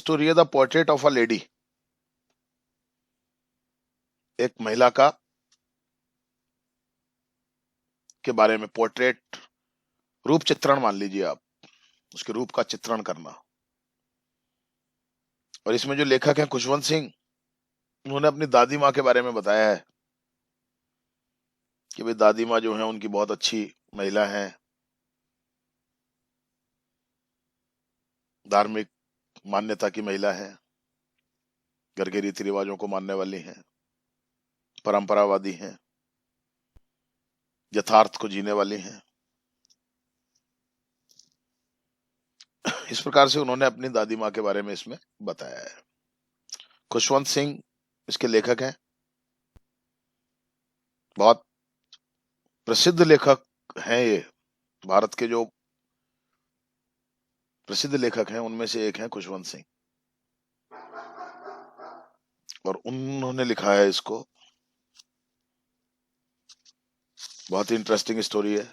Story है the portrait of a lady. एक महिला का के बारे में पोर्ट्रेट, रूप चित्रण मान लीजिए आप, उसके रूप का चित्रण करना। और इसमें जो लेखक हैं खुशवंत सिंह, उन्होंने अपनी दादी माँ के बारे में बताया है कि भाई दादी माँ जो है उनकी बहुत अच्छी महिला हैं, धार्मिक मान्यता की महिला है, घर के रीति रिवाजों को मानने वाली हैं, परंपरावादी हैं, यथार्थ को जीने वाली हैं। इस प्रकार से उन्होंने अपनी दादी माँ के बारे में इसमें बताया है। खुशवंत सिंह इसके लेखक हैं, बहुत प्रसिद्ध लेखक हैं ये। भारत के जो प्रसिद्ध लेखक हैं उनमें से एक हैं खुशवंत सिंह, और उन्होंने लिखा है इसको। बहुत ही इंटरेस्टिंग स्टोरी है,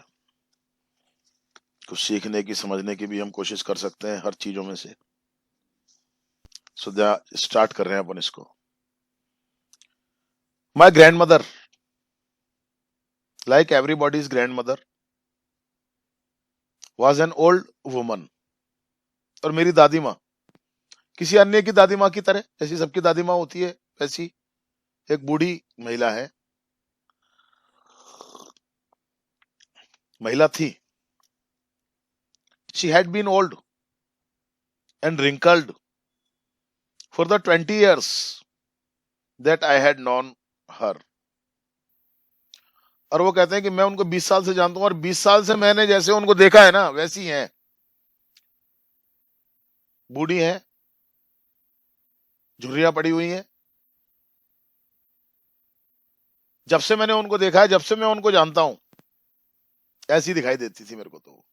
कुछ सीखने की, समझने की भी हम कोशिश कर सकते हैं हर चीजों में से। सो स्टार्ट कर रहे हैं अपन इसको। My grand mother, like everybody's grandmother, was an old woman। और मेरी दादी माँ किसी अन्य की दादी माँ की तरह, जैसी सबकी दादी माँ होती है वैसी एक बूढ़ी महिला थी। She had been old and wrinkled for the 20 years that I had known her। और वो कहते हैं कि मैं उनको 20 साल से जानता हूँ, और 20 साल से मैंने जैसे उनको देखा है ना वैसी हैं, बूढ़ी हैं, झुर्रियां पड़ी हुई हैं। जब से मैंने उनको देखा है, जब से मैं उनको जानता हूं, ऐसी दिखाई देती थी मेरे को। तो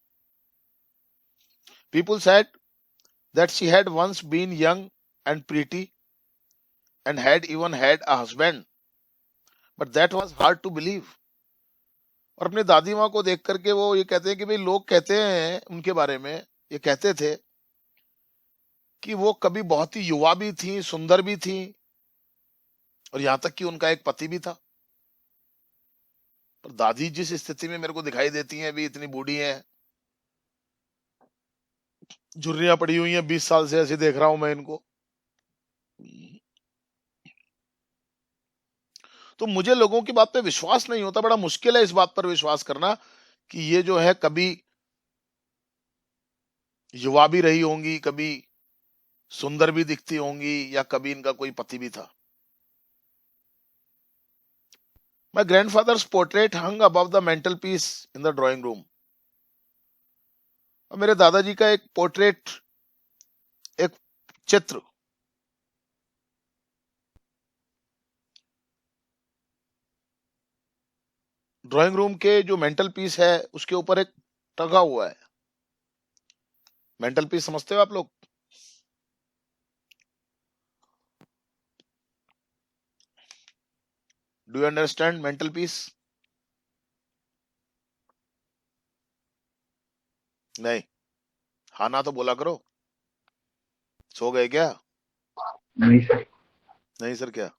people said that she had once been young and pretty and had even had a husband, but that was hard to believe। और अपनी दादी माँ को देख करके वो ये कहते हैं कि भाई, लोग कहते हैं उनके बारे में, ये कहते थे कि वो कभी बहुत ही युवा भी थी, सुंदर भी थी, और यहां तक कि उनका एक पति भी था। पर दादी जिस स्थिति में मेरे को दिखाई देती हैं, भी इतनी बूढ़ी हैं, झुर्रियां पड़ी हुई हैं, 20 साल से ऐसे देख रहा हूं मैं इनको। तो मुझे लोगों की बात पे विश्वास नहीं होता, बड़ा मुश्किल है इस बात पर विश्वास करना कि ये जो है कभी युवा भी रही होंगी, कभी सुंदर भी दिखती होंगी, या कभी इनका कोई पति भी था। My grandfathers portrait hung above the mental peace in the drawing room. और मेरे दादाजी का एक पोर्ट्रेट, एक चित्र ड्राइंग रूम के जो मेंटल पीस है उसके ऊपर एक टंगा हुआ है। मेंटल पीस समझते हो आप लोग? Do you understand mental peace? नहीं, हाँ ना तो बोला करो। सो गए क्या? नहीं सर। नहीं सर क्या?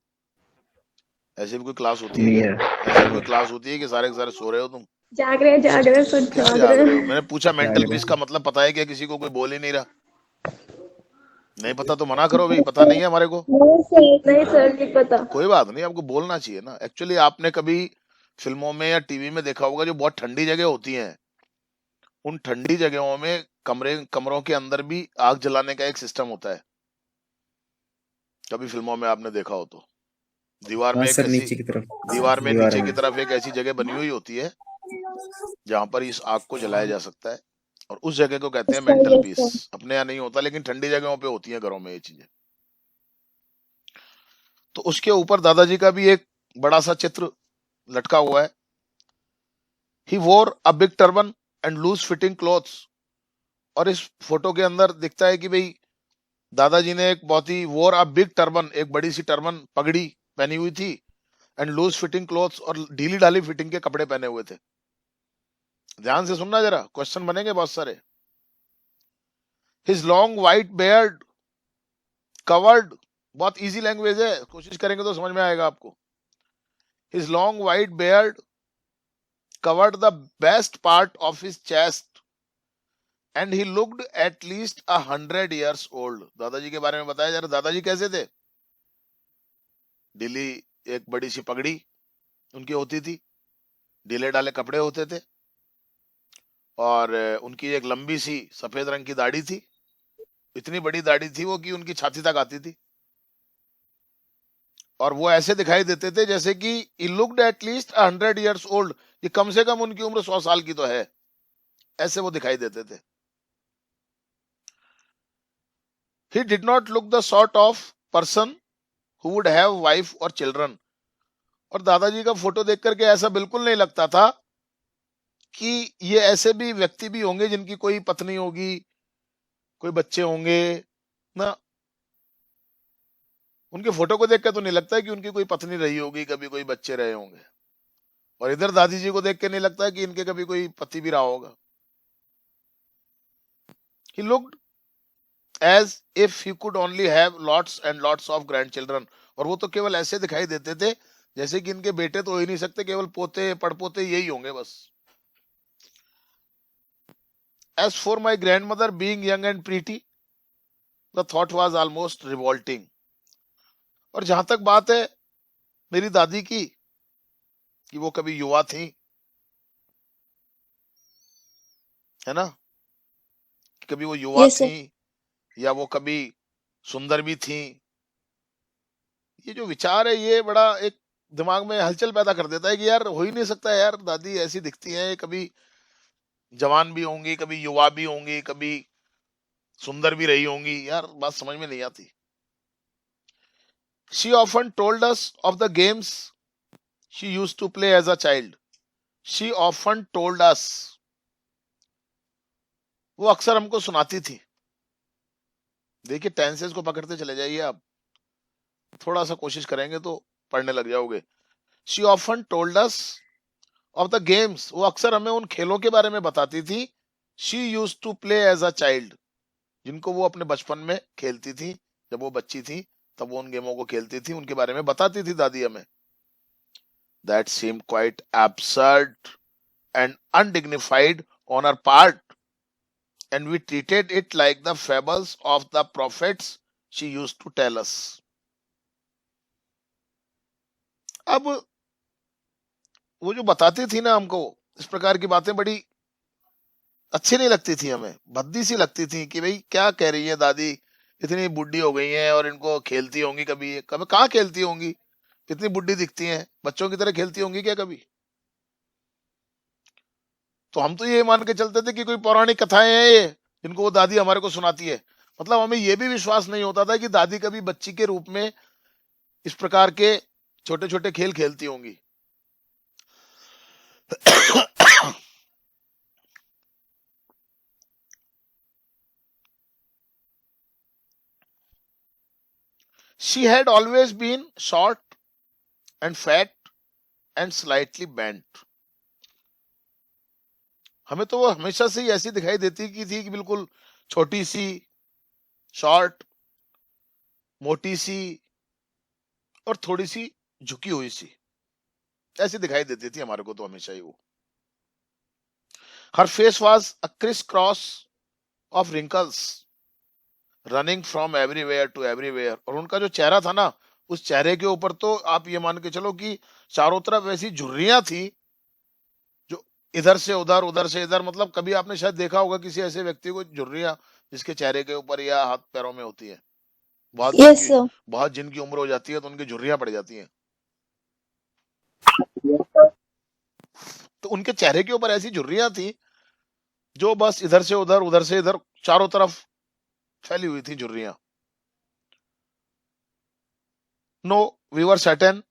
ऐसे भी कोई क्लास होती है नहीं क्या? है। ऐसे भी कोई क्लास होती है कि सारे के सारे सो रहे हो तुम? जाग रहे सब क्या जाग जाग रहे रहे हो? मैंने पूछा जाग मेंटल रहे पीस हैं। का मतलब पता है क्या? किसी को कोई बोल ही नहीं रहा। नहीं पता तो मना करो भाई, पता नहीं है हमारे को। नहीं सर नहीं पता। कोई बात नहीं, आपको बोलना चाहिए ना। एक्चुअली आपने कभी फिल्मों में या टीवी में देखा होगा, जो बहुत ठंडी जगह होती हैं, उन ठंडी जगहों में कमरों के अंदर भी आग जलाने का एक सिस्टम होता है। कभी फिल्मों में आपने देखा हो तो दीवार हाँ में एक सर, ऐसी, नीचे की तरफ दीवार में दीवार नीचे की में। तरफ एक ऐसी जगह बनी हुई होती है जहां पर इस आग को जलाया जा सकता है, और उस जगह को कहते हैं मेंटल पीस। अपने यहाँ नहीं होता, लेकिन ठंडी जगहों पे होती है, घरों में ये चीजें। तो उसके ऊपर दादाजी का भी एक बड़ा सा चित्र लटका हुआ है। ही wore a big turban and loose fitting clothes. और इस फोटो के अंदर दिखता है कि भाई दादाजी ने एक बहुत ही वोर अ बिग टर्बन, एक बड़ी सी टर्बन, पगड़ी पहनी हुई थी, एंड लूज फिटिंग क्लॉथ्स, और ढीली ढाली फिटिंग के कपड़े पहने हुए थे। ध्यान से सुनना जरा, क्वेश्चन बनेंगे बहुत सारे। His long white Baird covered, बहुत इजी लैंग्वेज है, कोशिश करेंगे तो समझ में आएगा आपको। His long white beard covered the best part of his chest and he looked at least 100 years old। दादाजी के बारे में बताया जा रहा, दादाजी कैसे थे? ढीली एक बड़ी सी पगड़ी उनकी होती थी, ढीले ढाले कपड़े होते थे, और उनकी एक लंबी सी सफेद रंग की दाढ़ी थी, इतनी बड़ी दाढ़ी थी वो कि उनकी छाती तक आती थी, और वो ऐसे दिखाई देते थे जैसे कि he looked at least 100 years old, ये कम से कम उनकी उम्र 100 साल की तो है, ऐसे वो दिखाई देते थे। He did not look the sort of person who would have wife or children। और दादाजी का फोटो देख करके ऐसा बिल्कुल नहीं लगता था कि ये ऐसे भी व्यक्ति भी होंगे जिनकी कोई पत्नी होगी, कोई बच्चे होंगे ना। उनके फोटो को देख के तो नहीं लगता है कि उनकी कोई पत्नी रही होगी, कभी कोई बच्चे रहे होंगे, और इधर दादी जी को देख के नहीं लगता है कि इनके कभी कोई पति भी रहा होगा। He looked as if he could only have lots and lots of grandchildren। और वो तो केवल ऐसे दिखाई देते थे जैसे कि इनके बेटे तो हो ही नहीं सकते, केवल पोते पड़पोते यही होंगे बस। As for my grandmother being young and pretty, the thought was almost revolting। और जहां तक बात है मेरी दादी की कि वो कभी युवा थी, है ना, कभी वो युवा Yes, sir. थी या वो कभी सुंदर भी थी, ये जो विचार है ये बड़ा एक दिमाग में हलचल पैदा कर देता है कि यार हो ही नहीं सकता यार, दादी ऐसी दिखती हैं, कभी जवान भी होंगी, कभी युवा भी होंगी, कभी सुंदर भी रही होंगी, यार बात समझ में नहीं आती। She often told us of the games she used to play as a child। She often told us, वो अक्सर हमको सुनाती थी। देखिए टेंसेस को पकड़ते चले जाइए आप, थोड़ा सा कोशिश करेंगे तो पढ़ने लग जाओगे। She often told us of the games, वो अक्सर हमें उन खेलों के बारे में बताती थी। She used to play as a child, जिनको वो अपने बचपन में खेलती थी, जब वो बच्ची थी तब वो उन गेमों को खेलती थी, उनके बारे में बताती थी दादी हमें। That seemed quite absurd and undignified on her part, and we treated it like the fables of the prophets she used to tell us। अब वो जो बताती थी ना हमको इस प्रकार की बातें, बड़ी अच्छी नहीं लगती थी हमें, भद्दी सी लगती थी कि भाई क्या कह रही है दादी, इतनी बुढ़ी हो गई हैं और इनको खेलती होंगी, कभी कभी कहाँ खेलती होंगी, इतनी बुढ़ी दिखती हैं, बच्चों की तरह खेलती होंगी क्या कभी? तो हम तो ये मान के चलते थे कि कोई पौराणिक कथाएं हैं ये जिनको वो दादी हमारे को सुनाती है। मतलब हमें ये भी विश्वास नहीं होता था कि दादी कभी बच्ची के रूप में इस प्रकार के छोटे छोटे खेल खेलती होंगी। She had always been short and fat and slightly bent। हमें तो वो हमेशा से ही ऐसी दिखाई देती की थी कि बिल्कुल छोटी सी, शॉर्ट, मोटी सी और थोड़ी सी झुकी हुई सी, ऐसी दिखाई देती थी हमारे को तो हमेशा ही वो। Her face was a criss cross of wrinkles running from everywhere to everywhere. और उनका जो चेहरा था ना, उस चेहरे के ऊपर तो आप ये मान के चलो कि चारों तरफ ऐसी झुर्रियां थी जो इधर से उधर, उधर से इधर। मतलब कभी आपने शायद देखा होगा किसी ऐसे व्यक्ति को झुर्रियां जिसके चेहरे के ऊपर या हाथ पैरों में होती है, Yes, sir. बहुत जिनकी उम्र हो जाती है तो उनकी झुर्रियां पड़ जाती हैं, तो उनके चेहरे के ऊपर ऐसी झुर्रियां थी जो बस इधर से उधर, उधर से इधर, चारों तरफ फैली हुई थी झुर्रियां। No we were certain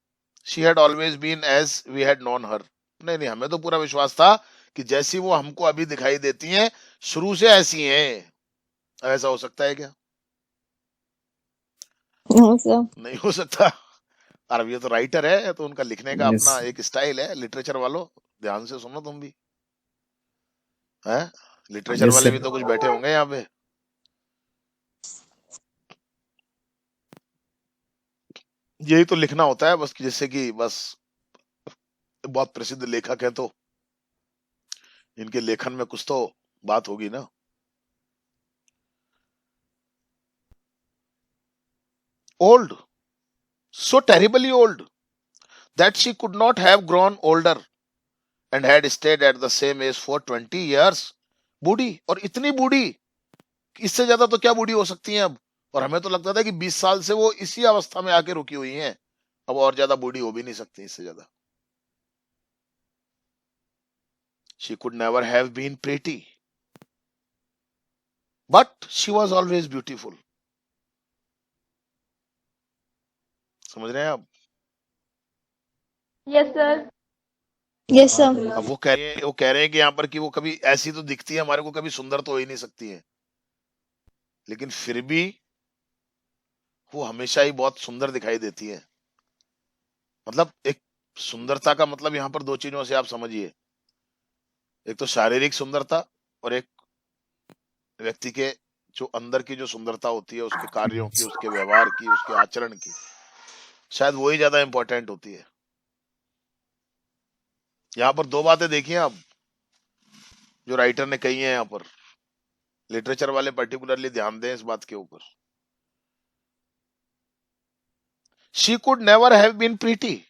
she had always been as we had known her. नहीं नहीं, हमें तो पूरा विश्वास था कि जैसी वो हमको अभी दिखाई देती हैं शुरू से ऐसी हैं। ऐसा हो सकता है क्या? No, sir. नहीं हो सकता। और अब ये तो राइटर है तो उनका लिखने का Yes. अपना एक स्टाइल है। लिटरेचर वालों ध्यान से सुनो तुम भी, है लिटरेचर Yes, वाले sir. भी तो कुछ बैठे होंगे यहाँ पे। यही तो लिखना होता है बस, जिससे कि बस बहुत प्रसिद्ध लेखक है तो इनके लेखन में कुछ तो बात होगी ना। Old, so terribly old that she could not have grown older and had stayed at the same age for 20 years. बूढ़ी, और इतनी बूढ़ी, इससे ज्यादा तो क्या बूढ़ी हो सकती हैं अब। और हमें तो लगता था कि 20 साल से वो इसी अवस्था में आके रुकी हुई हैं, अब और ज्यादा बूढ़ी हो भी नहीं सकती इससे ज्यादा। She could never have been pretty, but she was always beautiful. समझ रहे हैं आप? Yes sir. Yes, sir. अब वो कह रहे हैं कि यहाँ पर कि वो कभी ऐसी तो दिखती है हमारे को, कभी सुंदर तो हो ही नहीं सकती है, लेकिन फिर भी वो हमेशा ही बहुत सुंदर दिखाई देती है। मतलब एक सुंदरता का मतलब यहाँ पर दो चीजों से आप समझिए, एक तो शारीरिक सुंदरता और एक व्यक्ति के जो अंदर की जो सुंदरता होती है, उसके कार्यों की, उसके व्यवहार की, उसके आचरण की, शायद वही ज्यादा इंपॉर्टेंट होती है। यहाँ पर दो बातें देखिए आप जो राइटर ने कही है, यहाँ पर लिटरेचर वाले पर्टिकुलरली ध्यान दें इस बात के ऊपर। She could never have been pretty,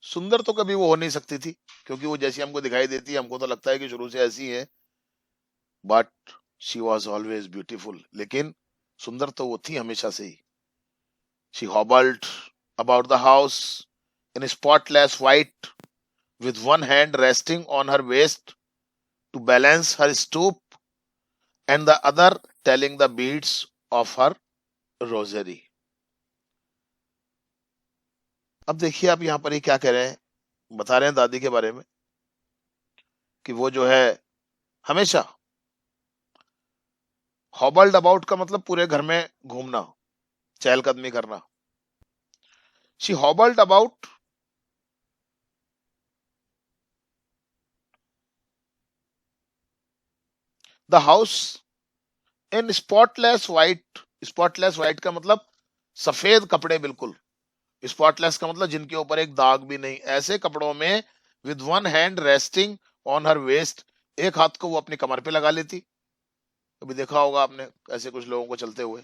सुंदर तो कभी वो हो नहीं सकती थी, क्योंकि वो जैसी हमको दिखाई देती है हमको तो लगता है कि शुरू से ऐसी है, but she was always beautiful, लेकिन सुंदर तो वो थी हमेशा से ही। She hobbled about the house in spotless white with one hand resting on her waist to balance her stoop and the other telling the beads of her rosary. अब देखिए आप यहाँ पर ये क्या कह रहे हैं, बता रहे हैं दादी के बारे में कि वो जो है हमेशा हॉबल्ड अबाउट का मतलब पूरे घर में घूमना, चहलकदमी करना। She hobbled about the house in spotless white. Spotless white का मतलब सफेद कपड़े, बिल्कुल स्पॉटलेस का मतलब जिनके ऊपर एक दाग भी नहीं, ऐसे कपड़ों में with one hand resting on her waist, एक हाथ को वो अपनी कमर पे लगा लेती। कभी देखा होगा आपने ऐसे कुछ लोगों को चलते हुए,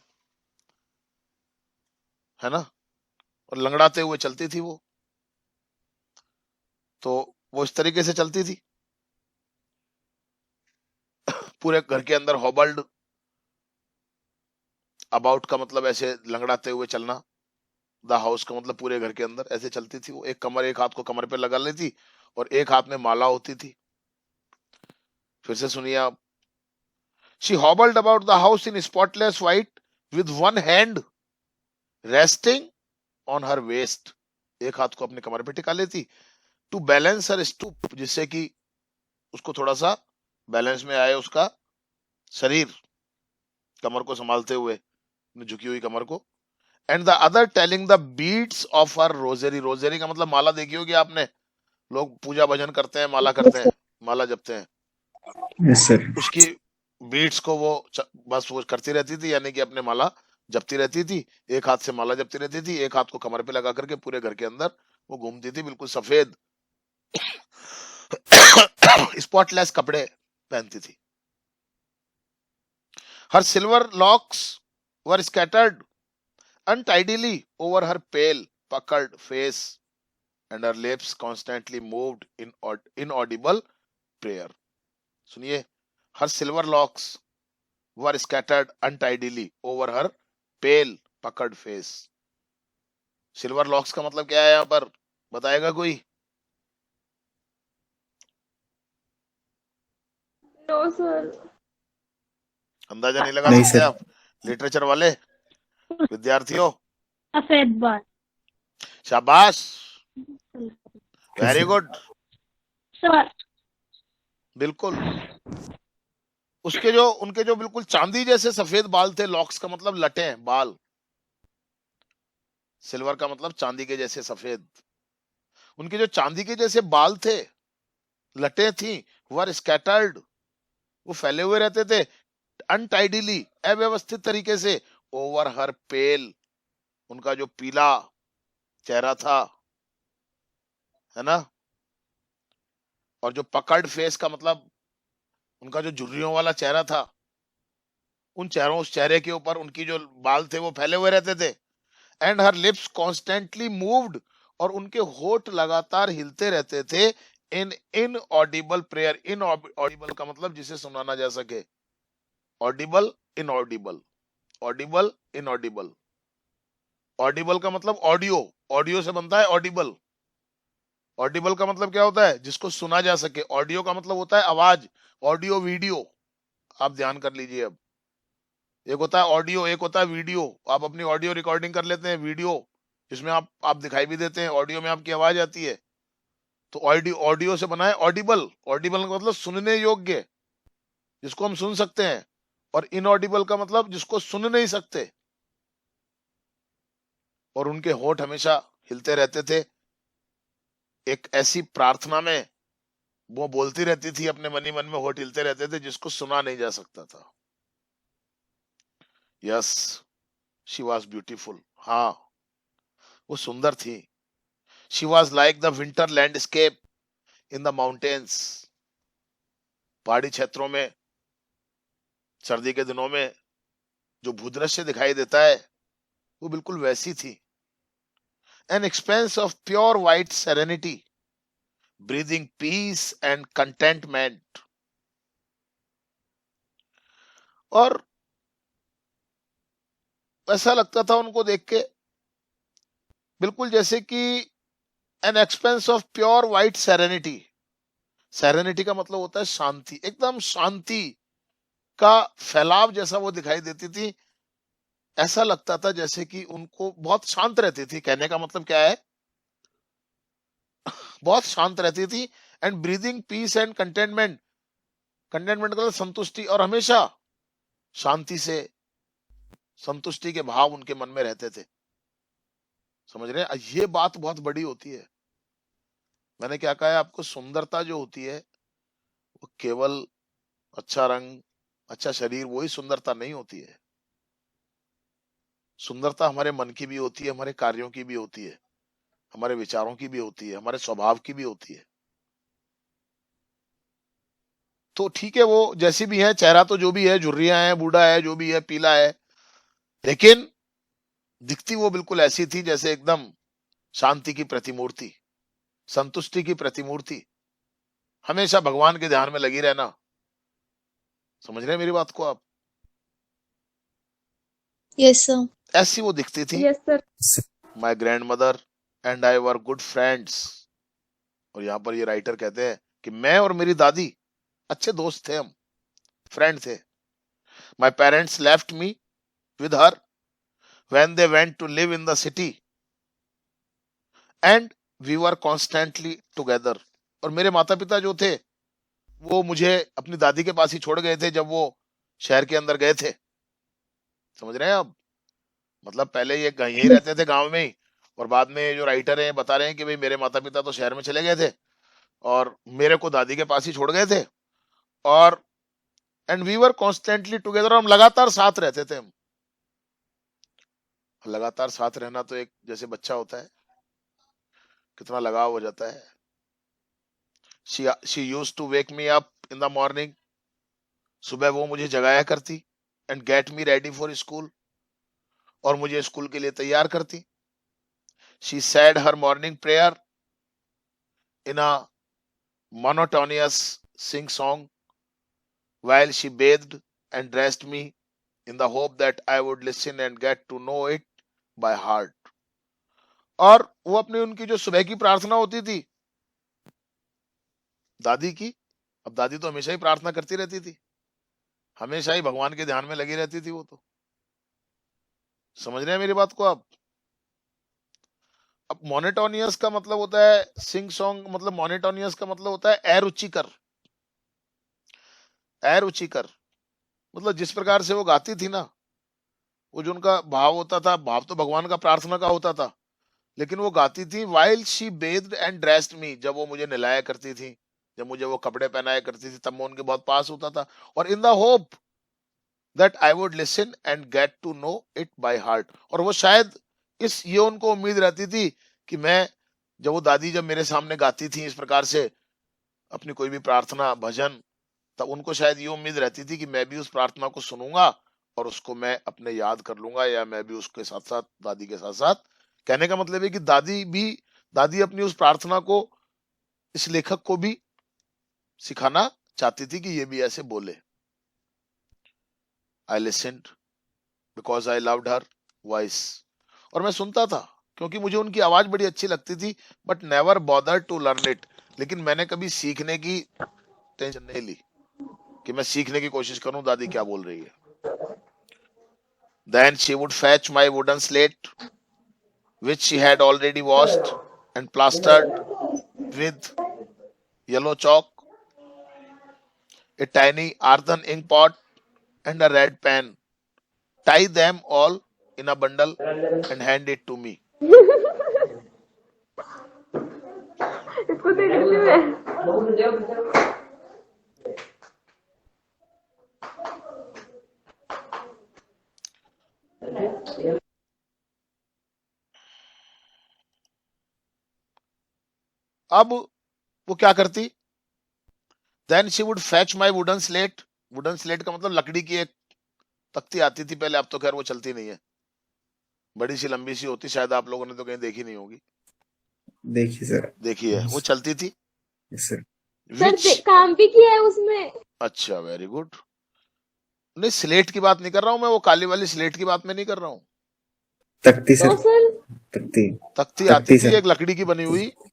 है ना, और लंगड़ाते हुए चलती थी वो, तो वो इस तरीके से चलती थी पूरे घर के अंदर। हॉबल्ड अबाउट का मतलब ऐसे लंगड़ाते हुए चलना, द हाउस का मतलब पूरे घर के अंदर ऐसे चलती थी वो। एक हाथ को कमर पे लगा लेती और एक हाथ में माला होती थी। फिर से सुनिए आप। She hobbled about the house in spotless white with one hand resting on her waist, एक हाथ को अपने कमर पे टिका लेती, टू बैलेंस हर स्टूप, जिससे कि उसको थोड़ा सा बैलेंस में आए उसका शरीर, कमर को संभालते हुए झुकी हुई कमर को। And the other telling the beads of her rosary. Rosary का मतलब माला देखी होगी आपने, लोग पूजा भजन करते हैं, माला करते Yes, हैं, sir. माला जपते हैं, यस सर। उसकी बीट्स को वो बस वो करती रहती थी, यानी कि अपने माला जपती रहती थी। एक हाथ से माला जपती रहती थी, एक हाथ को कमर पे लगा करके पूरे घर के अंदर वो घूमती थी, बिल्कुल सफेद स्पॉटलेस कपड़े पहनती थी। हर silver locks were scattered untidily over her pale, puckered face, and her lips constantly moved in inaudible prayer. सुनिए, her silver locks were scattered untidily over her pale, puckered face. Silver locks का मतलब क्या है यहाँ पर, बताएगा कोई? No sir. अंदाजा नहीं लगा नहीं सकते सर। आप लिटरेचर वाले विद्यार्थियों? सफेद बाल। शाबाश, वेरी सर। Good, sir. बिल्कुल। उनके जो बिल्कुल चांदी जैसे सफेद बाल थे, लॉक्स का मतलब लटे बाल, सिल्वर का मतलब चांदी के जैसे सफेद। उनके जो चांदी के जैसे बाल थे, लटे थी, वर स्कैटर्ड, वो फैले हुए रहते थे, अनटाइडली, अव्यवस्थित तरीके से, ओवर हर पेल, उनका जो पीला चेहरा था, है ना। और जो पकड़ फेस का मतलब उनका जो झुर्रियों वाला चेहरा था, उस चेहरे के ऊपर उनकी जो बाल थे वो फैले हुए रहते थे। And her lips constantly moved, और उनके होठ लगातार हिलते रहते थे। इन इनऑडिबल प्रेयर, इनऑडिबल का मतलब जिसे सुना ना जा सके, Audible inaudible, Audible inaudible. Audible का मतलब ऑडियो, ऑडियो से बनता है ऑडिबल। ऑडिबल का मतलब क्या होता है? जिसको सुना जा सके। ऑडियो का मतलब होता है आवाज, ऑडियो वीडियो। आप ध्यान कर लीजिए। अब एक होता है ऑडियो, एक होता है वीडियो। आप अपनी ऑडियो रिकॉर्डिंग कर लेते हैं, वीडियो जिसमें आप दिखाई भी देते हैं, ऑडियो में आपकी आवाज आती है। तो ऑडियो, ऑडियो से बना है ऑडिबल। ऑडिबल का मतलब सुनने योग्य, जिसको हम सुन सकते हैं। और इनऑडिबल का मतलब जिसको सुन नहीं सकते। और उनके होठ हमेशा हिलते रहते थे। एक ऐसी प्रार्थना में वो बोलती रहती थी, अपने मन ही मन में होठ हिलते रहते थे, जिसको सुना नहीं जा सकता था। Yes, she was beautiful. हाँ, वो सुंदर थी। She was like the winter landscape in the mountains. पहाड़ी क्षेत्रों में सर्दी के दिनों में जो भूदृश्य दिखाई देता है, वो बिल्कुल वैसी थी। An expanse of pure white serenity, breathing peace and contentment. और ऐसा लगता था उनको देख के, बिल्कुल जैसे कि N expanse of pure white serenity. Serenity का मतलब होता है शांति, एकदम शांति का फैलाव जैसा वो दिखाई देती थी। ऐसा लगता था जैसे कि उनको बहुत शांत रहती थी। कहने का मतलब क्या है? बहुत शांत रहती थी। And breathing peace and containment, containment का मतलब संतुष्टि, और हमेशा शांति से, संतुष्टि के भाव उनके मन में रहते थे। समझ रहे हैं? ये बात बहुत बड़ी होती है। मैंने क्या कहा है आपको? सुंदरता जो होती है वो केवल अच्छा रंग, अच्छा शरीर, वही सुंदरता नहीं होती है। सुंदरता हमारे मन की भी होती है, हमारे कार्यों की भी होती है, हमारे विचारों की भी होती है, हमारे स्वभाव की भी होती है। तो ठीक है, वो जैसी भी है, चेहरा तो जो भी है, झुर्रियां है, बूढ़ा है, जो भी है, पीला है, लेकिन दिखती वो बिल्कुल ऐसी थी जैसे एकदम शांति की प्रतिमूर्ति, संतुष्टि की प्रतिमूर्ति। हमेशा भगवान के ध्यान में लगी रहना। समझ रहे हैं मेरी बात को आप? Yes, sir. ऐसी वो दिखती थी। Yes, sir. My grand mother and I were good friends. और यहाँ पर ये राइटर कहते हैं कि मैं और मेरी दादी अच्छे दोस्त थे, हम फ्रेंड थे। My parents left me with her when they went to live in the city and we were constantly together। और मेरे माता पिता जो थे वो मुझे अपनी दादी के पास ही छोड़ गए थे जब वो शहर के अंदर गए थे। समझ रहे हैं आप? मतलब पहले ये यहीं रहते थे गांव में ही, और बाद में जो राइटर हैं बता रहे हैं कि भाई मेरे माता पिता तो शहर में चले गए थे और मेरे को दादी के पास ही छोड़ गए थे। और and we were constantly together, हम लगातार साथ रहते थे। हम लगातार साथ रहना तो एक जैसे बच्चा होता है, कितना लगाव हो जाता है। she used to wake me up in the morning। सुबह वो मुझे जगाया करती। And get me ready for school, और मुझे स्कूल के लिए तैयार करती। She said her morning prayer in a monotonous sing song while she bathed and dressed me in the hope that I would listen and get to know it by heart। और वो अपनी उनकी जो सुबह की प्रार्थना होती थी दादी की, अब दादी तो हमेशा ही प्रार्थना करती रहती थी, हमेशा ही भगवान के ध्यान में लगी रहती थी वो तो। समझ रहे हैं मेरी बात को आप? अब मोनेटोनियस का मतलब होता है सिंग सॉन्ग, मतलब मोनेटोनियस का मतलब होता है अरुचिकर। अरुचिकर मतलब जिस प्रकार से वो गाती थी ना, वो जो उनका भाव होता था, भाव तो भगवान का प्रार्थना का होता था, लेकिन वो गाती थी while she bathed and dressed me, जब वो मुझे नहलाया करती थी, जब मुझे वो कपड़े पहनाया करती थी, तब मैं उनके बहुत पास होता था। और in the hope that I would listen and get to know it by heart. और वो शायद ये उनको उम्मीद रहती थी कि मैं जब वो दादी जब मेरे सामने गाती थी इस प्रकार से अपनी कोई भी प्रार्थना भजन, तब उनको शायद ये उम्मीद रहती थी कि मैं भी उस प्रार्थना को सुनूंगा और उसको मैं अपने याद कर लूंगा, या मैं भी उसके साथ साथ दादी के साथ साथ। कहने का मतलब है कि दादी अपनी उस प्रार्थना को इस लेखक को भी सिखाना चाहती थी कि ये भी ऐसे बोले। I listened because I loved her voice. और मैं सुनता था क्योंकि मुझे उनकी आवाज बड़ी अच्छी लगती थी, but never bother to learn it. लेकिन मैंने कभी सीखने की टेंशन नहीं ली कि मैं सीखने की कोशिश करूं दादी क्या बोल रही है। Then she would fetch my wooden slate, which she had already washed and plastered with yellow chalk, a tiny earthen ink pot, and a red pen, tie them all in a bundle, and hand it to me. इसको देख रही हूँ मैं। अब वो क्या करती? Then she would fetch my wooden slate. Wooden slate का मतलब लकड़ी की एक तख्ती आती थी पहले, अब तो खैर वो चलती नहीं है, बड़ी सी लंबी सी होती, शायद आप लोगों ने तो कहीं देखी नहीं होगी। देखिए सर। देखी है, वो चलती थी। Yes sir. Which काम भी किया है उसमें। अच्छा, वेरी गुड। नहीं, स्लेट की बात नहीं कर रहा हूं मैं, वो काली वाली स्लेट की बात मैं नहीं कर रहा हूँ। तख्ती सर। सर तख्ती आती थी सर। एक लकड़ी की बनी हुई, यस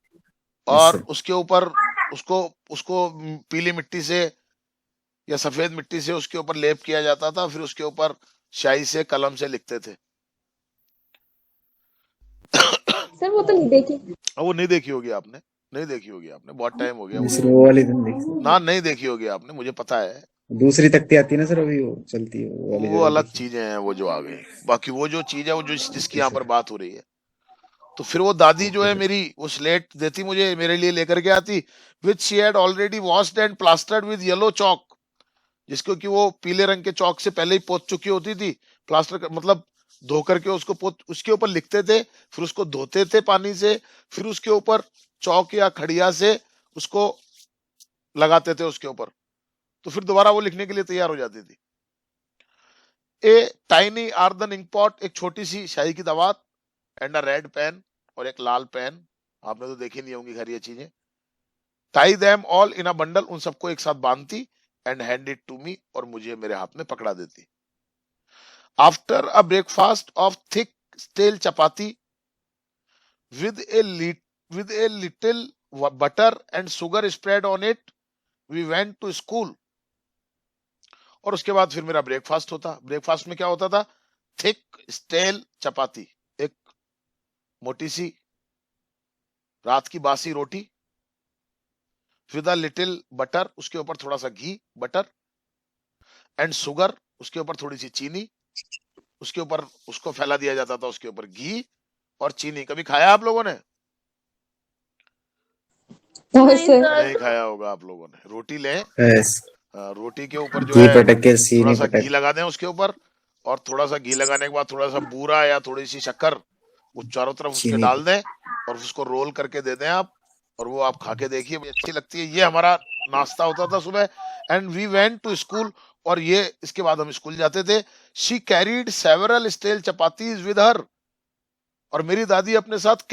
और सर। उसके ऊपर उसको उसको पीली मिट्टी से या सफेद मिट्टी से उसके ऊपर लेप किया जाता था, फिर उसके ऊपर स्याही से कलम से लिखते थे। सर वो तो नहीं देखी। वो नहीं देखी होगी आपने, नहीं देखी होगी आपने, बहुत टाइम हो गया नहीं वो सर, तो। वो वाली तो नहीं देखी। ना, नहीं देखी होगी आपने, मुझे पता है। दूसरी तख्ती आती है ना सर, अभी वो चलती है, वो वाली वो जरूर अलग देखी। चीजें हैं वो जो आ गई, बाकी वो जो चीज है वो जो जिसकी यस यहाँ पर सर। बात हो रही है। तो फिर वो दादी जो ओके है सर। मेरी, वो स्लेट देती मुझे, मेरे लिए लेकर के आती, which she had already washed and plastered with yellow chalk, जिसको कि वो पीले रंग के चौक से पहले ही पोत चुकी होती थी। मतलब धो करके उसको पोत, उसके ऊपर लिखते थे, फिर उसको धोते थे पानी से, फिर उसके ऊपर चौक या खड़िया से उसको लगाते थे उसके ऊपर, तो फिर दोबारा वो लिखने के लिए तैयार हो जाती थी। A tiny earthen ink pot, एक छोटी सी स्याही की दवात, एंड अ रेड पेन, और एक लाल पेन। आपने तो देखी नहीं होंगी खैर ये चीजें। Tie them all in a bundle, उन सबको एक साथ बांधती, and hand it to me, और मुझे मेरे हाथ में पकड़ा देती। After a breakfast of thick stale chapati with a little butter and sugar spread on it, we went to school। और उसके बाद फिर मेरा ब्रेकफास्ट होता। ब्रेकफास्ट में क्या होता था? थिक स्टेल चपाती, एक मोटी सी रात की बासी रोटी, विद अ लिटिल बटर, उसके ऊपर थोड़ा सा घी बटर, एंड शुगर, उसके ऊपर थोड़ी सी चीनी, उसके ऊपर उसको फैला दिया जाता था, उसके ऊपर घी और चीनी। कभी खाया आप लोगों ने? नहीं सर। नहीं खाया होगा आप लोगों ने। रोटी लें, यस। रोटी के ऊपर जो घी है पटक के थोड़ा सीनी सा घी पटक। लगा दें उसके ऊपर, और थोड़ा सा घी लगाने के बाद थोड़ा सा बूरा या थोड़ी सी शक्कर वो चारों तरफ उसके चीनी। डाल दें, और उसको रोल करके दे दें आप, और वो आप खा के देखिए, बड़ी अच्छी लगती है। ये हमारा नाश्ता होता था सुबह। And we went to school, और ये इसके बाद हम स्कूल जाते थे। She carried several stale chapatis with her, और मेरी दादी अपने साथ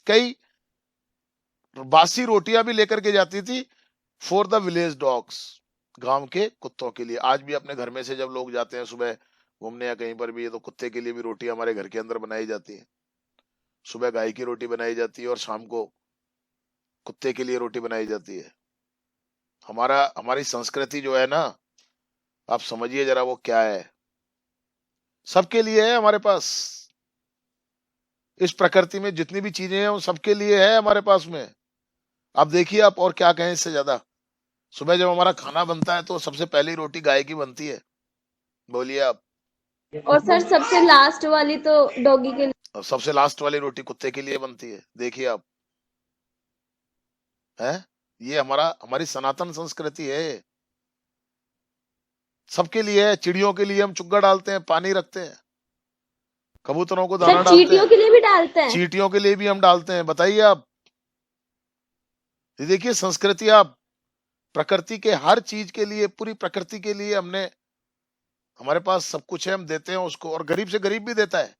कई बासी रोटियां भी लेकर के जाती थी, फॉर द विलेज डॉग्स, गांव के कुत्तों के लिए। आज भी अपने घर में से जब लोग जाते हैं सुबह घूमने या कहीं पर भी, तो कुत्ते के लिए भी रोटी हमारे घर के अंदर बनाई जाती है। सुबह गाय की रोटी बनाई जाती है और शाम को कुत्ते के लिए रोटी बनाई जाती है। हमारी संस्कृति जो है ना, आप समझिए जरा वो क्या है। सबके लिए है हमारे पास, इस प्रकृति में जितनी भी चीजें हैं वो सबके लिए है हमारे पास में। आप देखिए, आप और क्या कहें इससे ज्यादा। सुबह जब हमारा खाना बनता है तो सबसे पहली रोटी गाय की बनती है। बोलिए आप। और सर सबसे लास्ट वाली तो डॉगी के लिए। और सबसे लास्ट वाली रोटी कुत्ते के लिए बनती है। देखिए आप, है ये हमारी सनातन संस्कृति है, सबके लिए है। चिड़ियों के लिए हम चुग्गा डालते हैं, पानी रखते हैं, कबूतरों को सर दाना डालते चींटियों हैं, के लिए भी डालते हैं? चींटियों के लिए भी हम डालते हैं। बताइए आप, ये देखिए संस्कृति, आप प्रकृति के हर चीज के लिए, पूरी प्रकृति के लिए हमने, हमारे पास सब कुछ है, हम देते हैं उसको, और गरीब से गरीब भी देता है।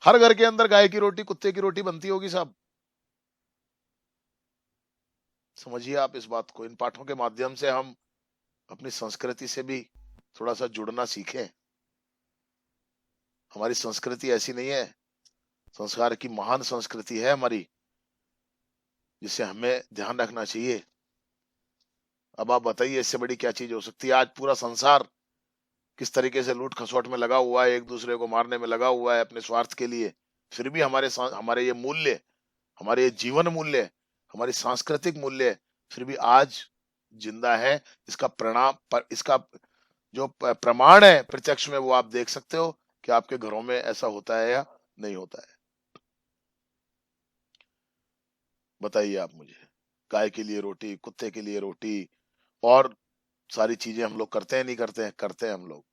हर घर के अंदर गाय की रोटी, कुत्ते की रोटी बनती होगी साहब। समझिए आप इस बात को। इन पाठों के माध्यम से हम अपनी संस्कृति से भी थोड़ा सा जुड़ना सीखें। हमारी संस्कृति ऐसी नहीं है, संस्कार की महान संस्कृति है हमारी, जिसे हमें ध्यान रखना चाहिए। अब आप बताइए इससे बड़ी क्या चीज हो सकती है। आज पूरा संसार किस तरीके से लूट खसोट में लगा हुआ है, एक दूसरे को मारने में लगा हुआ है अपने स्वार्थ के लिए, फिर भी हमारे ये मूल्य, हमारे ये जीवन मूल्य, हमारी सांस्कृतिक मूल्य फिर भी आज जिंदा है। इसका जो प्रमाण है प्रत्यक्ष में, वो आप देख सकते हो कि आपके घरों में ऐसा होता है या नहीं होता है। बताइए आप मुझे। गाय के लिए रोटी, कुत्ते के लिए रोटी, और सारी चीजें हम लोग करते हैं नहीं करते हैं? करते हैं हम लोग।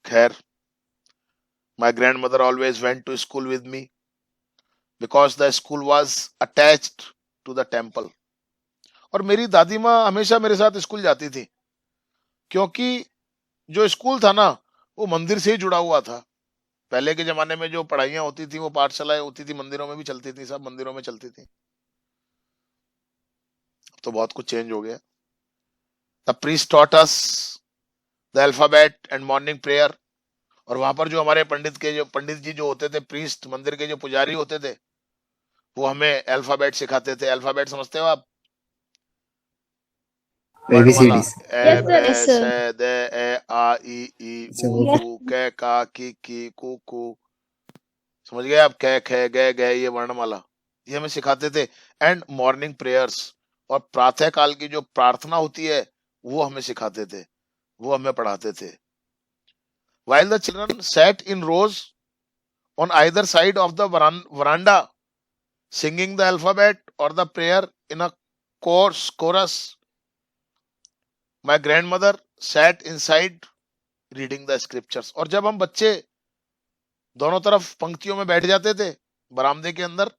खैर, my grandmother always went to school with me because the school was attached to the temple. और मेरी दादी माँ हमेशा मेरे साथ स्कूल जाती थी, क्योंकि जो स्कूल था ना, वो मंदिर से ही जुड़ा हुआ था। पहले के जमाने में जो पढ़ाइयाँ होती थी, वो पाठशालाएं होती थी, मंदिरों में भी चलती थी, सब मंदिरों में चलती थी। अब तो बहुत कुछ चेंज हो गया। The priest taught us the alphabet and morning prayer. और वहां पर जो हमारे पंडित जी जो होते थे, प्रीस्ट, मंदिर के जो पुजारी होते थे, वो हमें अल्फाबेट सिखाते थे। अल्फाबेट समझते हो आप? वर्णमाला। ABCDs। ए यस बे सर। Yes, sir. से दे ए आ ई अच्छा ऊ वो Yes. ऊ कै का की कू कू। समझ गए आप? कै खे गए गए, ये वर्णमाला, ये हमें सिखाते थे। एंड मॉर्निंग प्रेयर्स, और प्रातः काल की जो प्रार्थना होती है, वो हमें सिखाते थे, वो हमें पढ़ाते थे। While the children sat in rows on either side of the veranda, singing the alphabet or the prayer in a chorus, my grandmother sat inside reading the scriptures. और जब हम बच्चे दोनों तरफ पंक्तियों में बैठ जाते थे, बरामदे के अंदर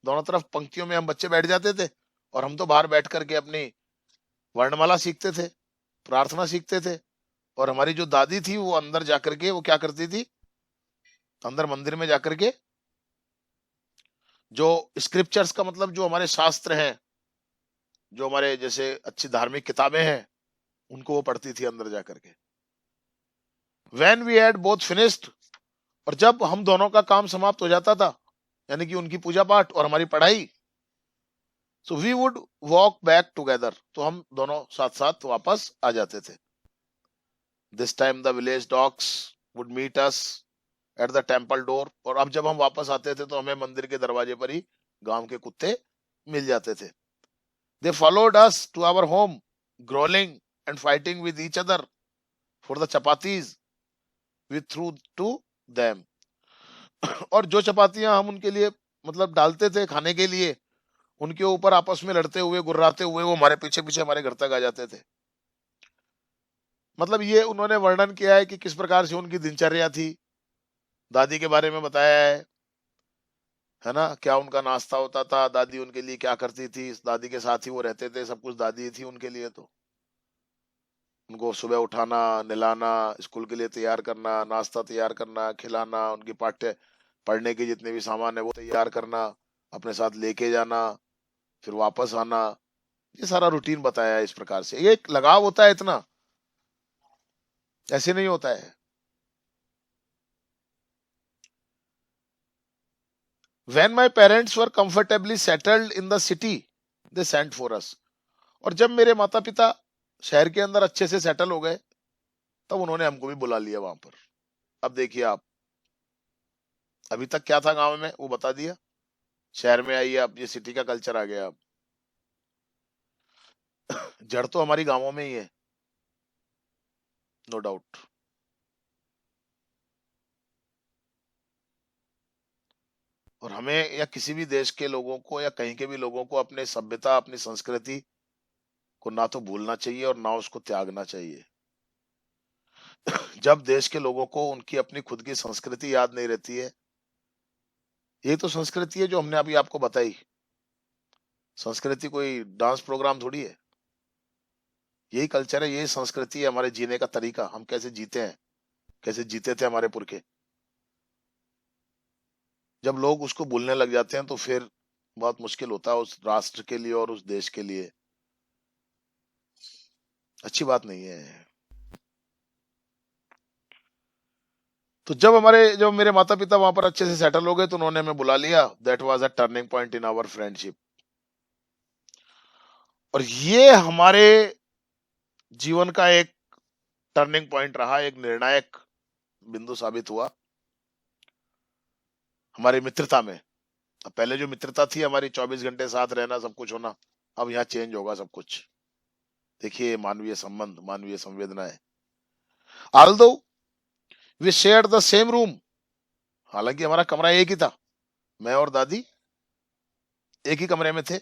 दोनों तरफ पंक्तियों में हम बच्चे बैठ जाते थे, और हम तो बाहर बैठ करके अपनी वर्णमाला सीखते थे, प्रार्थना सीखते थे। और हमारी जो दादी थी, वो अंदर जाकर के वो क्या करती थी, अंदर मंदिर में जाकर के जो स्क्रिप्चर्स का मतलब, जो हमारे शास्त्र हैं, जो हमारे जैसे अच्छी धार्मिक किताबें हैं, उनको वो पढ़ती थी अंदर जाकर के। When we had both finished, और जब हम दोनों का काम समाप्त हो जाता था, यानी कि उनकी पूजा पाठ और हमारी पढ़ाई, so we would walk back together, तो हम दोनों साथ साथ वापस आ जाते थे। This time the village dogs would meet us at the temple door, और अब जब हम वापस आते थे तो हमें मंदिर के दरवाजे पर ही गांव के कुत्ते मिल जाते थे। They followed us to our home, growling and fighting with each other for the chapatis we threw to them. और जो चपातियां हम उनके लिए मतलब डालते थे खाने के लिए, उनके ऊपर आपस में लड़ते हुए, गुर्राते हुए वो हमारे पीछे पीछे हमारे घर तक आ जाते थे। मतलब ये उन्होंने वर्णन किया है कि किस प्रकार से उनकी दिनचर्या थी। दादी के बारे में बताया है ना, क्या उनका नाश्ता होता था, दादी उनके लिए क्या करती थी, दादी के साथ ही वो रहते थे, सब कुछ दादी थी उनके लिए। तो उनको सुबह उठाना, नहलाना, स्कूल के लिए तैयार करना, नाश्ता तैयार करना, खिलाना, उनकी पढ़ने के जितने भी सामान है वो तैयार करना, अपने साथ लेके जाना, फिर वापस आना, ये सारा रूटीन बताया है। इस प्रकार से ये एक लगाव होता है इतना, ऐसे नहीं होता है। When my parents were comfortably settled in the city, they sent for us. और जब मेरे माता पिता शहर के अंदर अच्छे से सेटल हो गए, तब उन्होंने हमको भी बुला लिया वहां पर। अब देखिए आप, अभी तक क्या था गांव में वो बता दिया, शहर में आइए आप, ये सिटी का कल्चर आ गया। अब जड़ तो हमारी गांवों में ही है, नो डाउट। और हमें या किसी भी देश के लोगों को या कहीं के भी लोगों को अपने सभ्यता, अपनी संस्कृति को ना तो भूलना चाहिए और ना उसको त्यागना चाहिए। जब देश के लोगों को उनकी अपनी खुद की संस्कृति याद नहीं रहती है, ये तो संस्कृति है जो हमने अभी आपको बताई। संस्कृति कोई डांस प्रोग्राम थोड़ी है, यही कल्चर है, यही संस्कृति है, हमारे जीने का तरीका, हम कैसे जीते हैं, कैसे जीते थे हमारे पुरखे। जब लोग उसको भूलने लग जाते हैं तो फिर बहुत मुश्किल होता है उस राष्ट्र के लिए और उस देश के लिए, अच्छी बात नहीं है। तो जब मेरे माता पिता वहां पर अच्छे से सेटल हो गए तो उन्होंने हमें बुला लिया। That was a turning point in our friendship. और ये हमारे जीवन का एक टर्निंग पॉइंट रहा, एक निर्णायक बिंदु साबित हुआ हमारी मित्रता में। अब पहले जो मित्रता थी हमारी, 24 घंटे साथ रहना, सब कुछ होना, अब यहाँ चेंज होगा सब कुछ। देखिए, मानवीय संबंध, मानवीय संवेदनाएं। Although we shared the same room, हालांकि हमारा कमरा एक ही था, मैं और दादी एक ही कमरे में थे।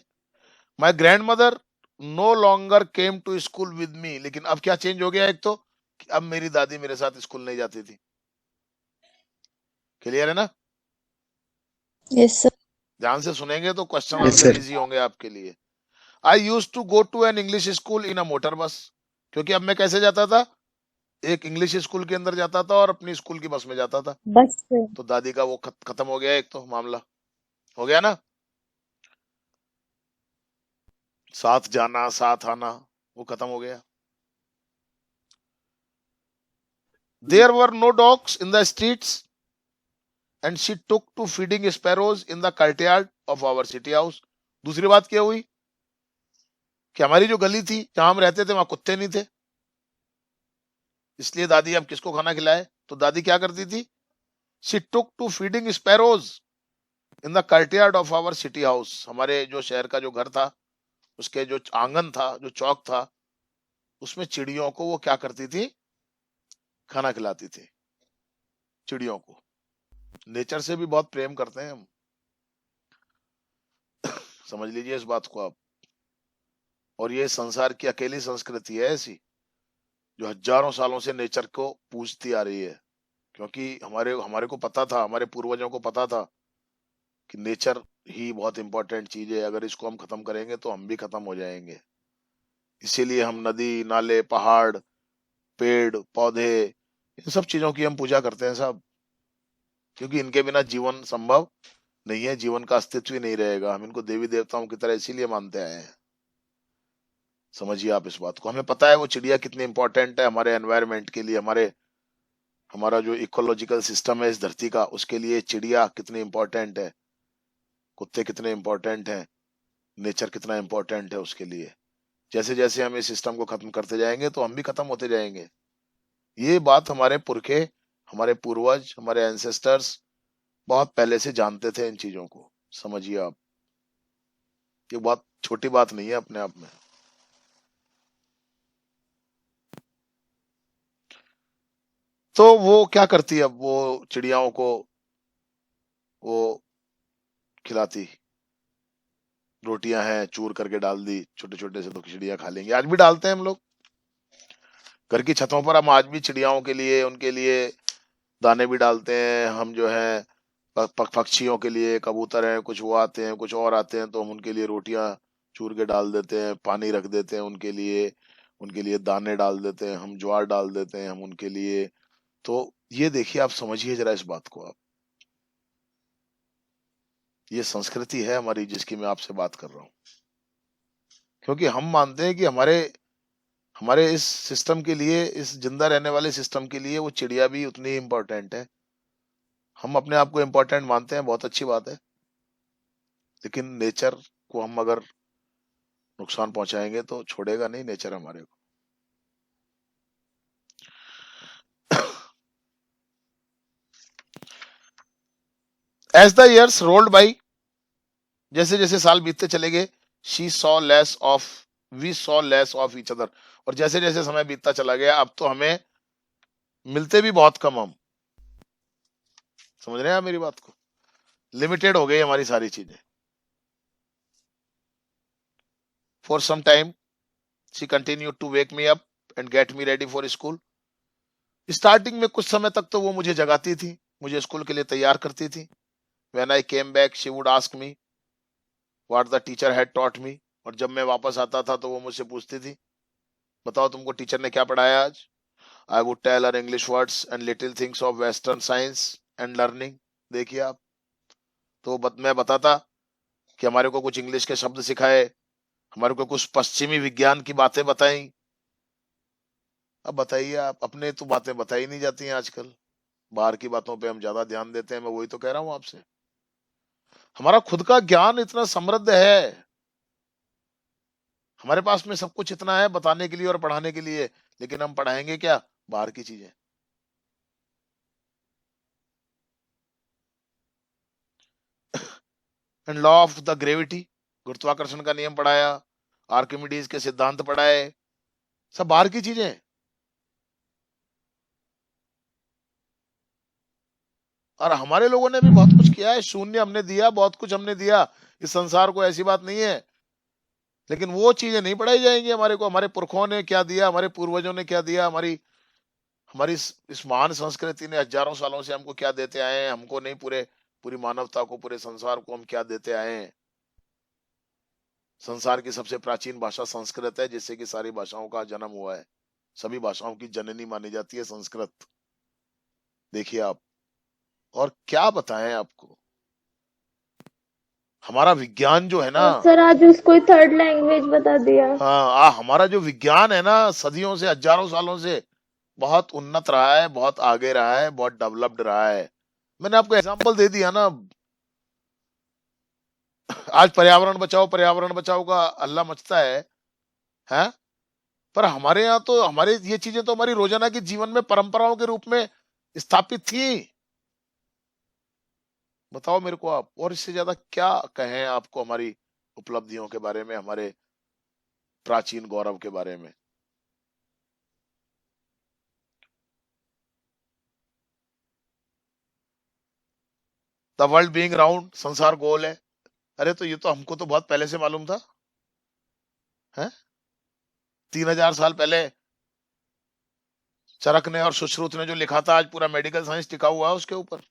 My grandmother no longer came to school with me, लेकिन अब क्या चेंज हो गया, एक तो कि अब मेरी दादी मेरे साथ स्कूल नहीं जाती थी। क्लियर है ना? Yes, sir. ध्यान से सुनेंगे तो question Yes, answer sir. Easy होंगे आपके लिए। I use to go to an English school in a motor bus, क्योंकि अब मैं कैसे जाता था, एक इंग्लिश स्कूल के अंदर जाता था और अपनी स्कूल की बस में जाता था। बस से तो दादी का वो खत्म हो गया, एक तो मामला हो गया ना, साथ जाना साथ आना, वो खत्म हो गया। There were no dogs in the streets and she took to feeding sparrows in the courtyard of our city house. दूसरी बात क्या हुई कि हमारी जो गली थी जहां हम रहते थे वहां कुत्ते नहीं थे, इसलिए दादी अब किसको खाना खिलाए, तो दादी क्या करती थी, she took to feeding sparrows in the courtyard of our city house. हमारे जो शहर का जो घर था, उसके जो आंगन था, जो चौक था, उसमें चिड़ियों को वो क्या करती थी, खाना खिलाती थी। चिड़ियों को, नेचर से भी बहुत प्रेम करते हैं हम, समझ लीजिए इस बात को आप। और ये संसार की अकेली संस्कृति है ऐसी जो हजारों सालों से नेचर को पूजती आ रही है, क्योंकि हमारे हमारे को पता था, हमारे पूर्वजों को पता था कि नेचर ही बहुत इंपॉर्टेंट चीज है, अगर इसको हम खत्म करेंगे तो हम भी खत्म हो जाएंगे। इसीलिए हम नदी नाले पहाड़ पेड़ पौधे, इन सब चीजों की हम पूजा करते हैं साहब, क्योंकि इनके बिना जीवन संभव नहीं है, जीवन का अस्तित्व ही नहीं रहेगा। हम इनको देवी देवताओं की तरह इसीलिए मानते आए हैं। समझिए आप इस बात को, हमें पता है वो चिड़िया कितनी इंपॉर्टेंट है हमारे एनवायरनमेंट के लिए, हमारा जो इकोलॉजिकल सिस्टम है इस धरती का, उसके लिए चिड़िया कितनी इंपॉर्टेंट है, कुत्ते कितने इंपॉर्टेंट हैं, नेचर कितना इंपॉर्टेंट है उसके लिए। जैसे जैसे हम इस सिस्टम को खत्म करते जाएंगे तो हम भी खत्म होते जाएंगे। ये बात हमारे पुरखे, हमारे पूर्वज, हमारे एंसेस्टर्स बहुत पहले से जानते थे इन चीजों को। समझिए आप, ये बहुत छोटी बात नहीं है अपने आप में। तो वो क्या करती है, अब वो चिड़ियाओं को वो खिलाती, रोटियां हैं चूर करके डाल दी, छोटे छोटे से, तो चिड़िया खा लेंगे। आज भी डालते हैं हम लोग घर की छतों पर, हम आज भी चिड़ियाओं के लिए, उनके लिए दाने भी डालते हैं हम, जो है पक्षियों के लिए, कबूतर हैं कुछ, वो आते हैं कुछ और आते हैं, तो हम उनके लिए रोटियां चूर के डाल देते हैं, पानी रख देते हैं उनके लिए दाने डाल देते हैं हम, ज्वार डाल देते हैं हम उनके लिए। तो ये देखिए, आप समझिए जरा इस बात को आप, ये संस्कृति है हमारी जिसकी मैं आपसे बात कर रहा हूँ, क्योंकि हम मानते हैं कि हमारे हमारे इस सिस्टम के लिए, इस जिंदा रहने वाले सिस्टम के लिए वो चिड़िया भी उतनी ही इम्पोर्टेंट है। हम अपने आप को इम्पोर्टेंट मानते हैं, बहुत अच्छी बात है, लेकिन नेचर को हम अगर नुकसान पहुंचाएंगे तो छोड़ेगा नहीं नेचर हमारे को। As the years rolled by, जैसे जैसे साल बीतते चले गए, she saw less of, we saw less of each other, और जैसे जैसे समय बीतता चला गया अब तो हमें मिलते भी बहुत कम हम। समझ रहे हैं आप मेरी बात को, लिमिटेड हो गई हमारी सारी चीजें। For some time she continue to wake me up and get me ready for school. Starting में कुछ समय तक तो वो मुझे जगाती थी, मुझे स्कूल के लिए तैयार करती थी। When I came back she would ask me what the teacher had taught me. और जब मैं वापस आता था तो वो मुझसे पूछती थी, बताओ तुमको टीचर ने क्या पढ़ाया आज। I would tell her English words and little things of western science and learning. देखिए आप, तो मैं बताता कि हमारे को कुछ इंग्लिश के शब्द सिखाए, हमारे को कुछ पश्चिमी विज्ञान की बातें बताई। अब बताइए आप, अपने तो बातें बताई नहीं जाती हैं आजकल, बाहर की बातों पे हम ज्यादा ध्यान देते हैं। मैं वही तो कह रहा हूं आपसे, हमारा खुद का ज्ञान इतना समृद्ध है, हमारे पास में सब कुछ इतना है बताने के लिए और पढ़ाने के लिए, लेकिन हम पढ़ाएंगे क्या, बाहर की चीजें। And law of the gravity, गुरुत्वाकर्षण का नियम पढ़ाया, आर्किमिडीज के सिद्धांत पढ़ाए, सब बाहर की चीजें हैं। और हमारे लोगों ने भी बहुत कुछ किया है, शून्य हमने दिया, बहुत कुछ हमने दिया इस संसार को, ऐसी बात नहीं है। लेकिन वो चीजें नहीं पढ़ाई जाएंगी हमारे को, हमारे पुरखों ने क्या दिया, हमारे पूर्वजों ने क्या दिया, हमारी हमारी इस महान संस्कृति ने हजारों सालों से हमको क्या देते आए हैं, हमको नहीं, पूरी मानवता को, पूरे संसार को हम क्या देते आए हैं। संसार की सबसे प्राचीन भाषा संस्कृत है, जिससे कि सारी भाषाओं का जन्म हुआ है। सभी भाषाओं की जननी मानी जाती है संस्कृत। देखिए आप, और क्या बताएं आपको, हमारा विज्ञान जो है ना, सर आज उसको थर्ड लैंग्वेज बता दिया। हाँ, हमारा जो विज्ञान है ना, सदियों से, हजारों सालों से बहुत उन्नत रहा है, बहुत आगे रहा है, बहुत डेवलप्ड रहा है। मैंने आपको एग्जांपल दे दिया ना। आज पर्यावरण बचाओ का अल्लाह मचता है। पर हमारे यहाँ तो, हमारे ये चीजें तो हमारी रोजाना के जीवन में परंपराओं के रूप में स्थापित थी। बताओ मेरे को आप, और इससे ज्यादा क्या कहें आपको हमारी उपलब्धियों के बारे में, हमारे प्राचीन गौरव के बारे में। द वर्ल्ड बीइंग राउंड, संसार गोल है। अरे तो ये तो हमको तो बहुत पहले से मालूम था, है 3000 साल पहले चरक ने और सुश्रुत ने जो लिखा था, आज पूरा मेडिकल साइंस टिका हुआ है उसके ऊपर।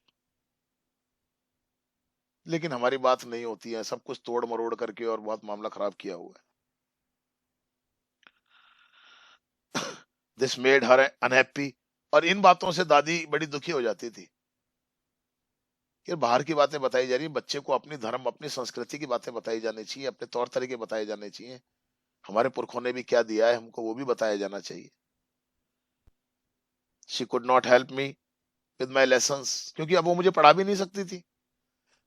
लेकिन हमारी बात नहीं होती है, सब कुछ तोड़ मरोड़ करके और बहुत मामला खराब किया हुआ है। This made her unhappy. और इन बातों से दादी बड़ी दुखी हो जाती थी कि बाहर की बातें बताई जा रही है, बच्चे को अपनी धर्म, अपनी संस्कृति की बातें बताई जानी चाहिए, अपने तौर तरीके बताए जाने चाहिए, हमारे पुरखों ने भी क्या दिया है हमको वो भी बताया जाना चाहिए। She could not help me with my lessons, क्योंकि अब वो मुझे पढ़ा भी नहीं सकती थी,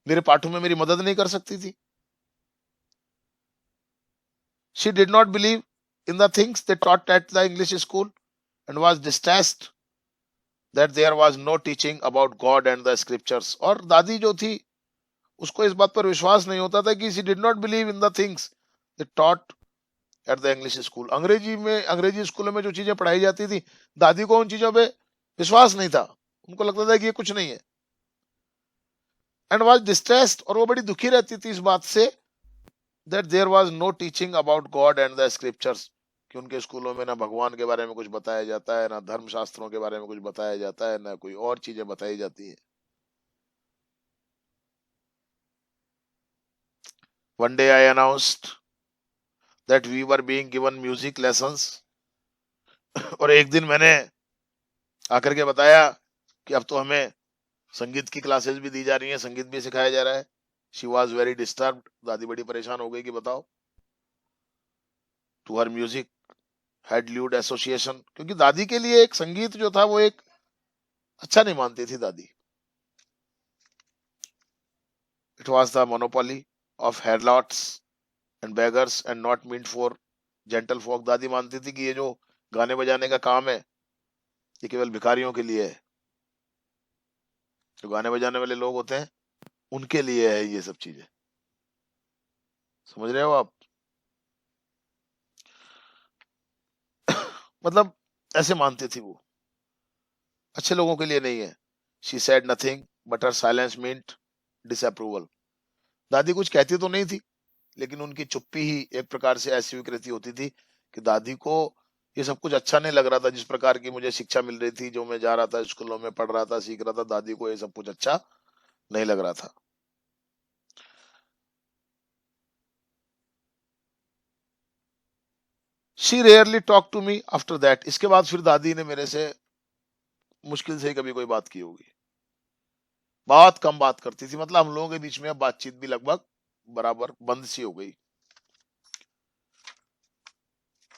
मेरे पाठों में मेरी मदद नहीं कर सकती थी। She did not believe in the things they taught at the English school and was distressed that there was no teaching about God and the scriptures. और दादी जो थी उसको इस बात पर विश्वास नहीं होता था कि she did not believe in the things they taught at the English school. अंग्रेजी स्कूलों में जो चीजें पढ़ाई जाती थी, दादी को उन चीजों पे विश्वास नहीं था, उनको लगता था कि ये कुछ नहीं है। And was distressed, और वो बड़ी दुखी रहती थी इस बात से that there was no teaching about God and the scriptures, कि उनके स्कूलों में ना भगवान के बारे में कुछ बताया जाता है, ना धर्म शास्त्रों के बारे में कुछ बताया जाता है, ना कोई और चीजें बताई जाती है। One day I announced that we were being given music lessons, और एक दिन मैंने आकर के बताया कि अब तो हमें संगीत की क्लासेस भी दी जा रही हैं, संगीत भी सिखाया जा रहा है। She was very disturbed, दादी बड़ी परेशान हो गई कि बताओ। To her music had lewd association, क्योंकि दादी के लिए एक संगीत जो था वो एक अच्छा नहीं मानती थी दादी। It was the monopoly of harlots and beggars and not meant for gentle folk. दादी मानती थी कि ये जो गाने बजाने का काम है ये केवल भिखारियों के लिए है, जो गाने बजाने वाले लोग होते हैं उनके लिए है ये सब चीजें। समझ रहे हो आप? मतलब ऐसे मानती थी वो, अच्छे लोगों के लिए नहीं है। She said nothing but her silence meant disapproval. दादी कुछ कहती तो नहीं थी, लेकिन उनकी चुप्पी ही एक प्रकार से ऐसी विकृति होती थी कि दादी को ये सब कुछ अच्छा नहीं लग रहा था। जिस प्रकार की मुझे शिक्षा मिल रही थी, जो मैं जा रहा था स्कूलों में, पढ़ रहा था, सीख रहा था, दादी को ये सब कुछ अच्छा नहीं लग रहा था। She rarely talk to me after that. इसके बाद फिर दादी ने मेरे से मुश्किल से ही कभी कोई बात की होगी। बहुत कम बात करती थी, मतलब हम लोगों के बीच में अब बातचीत भी लगभग बराबर बंद सी हो गई।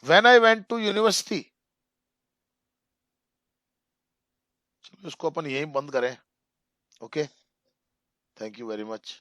When I went to university, इसको अपन यहीं बंद करें। Okay, thank you very much.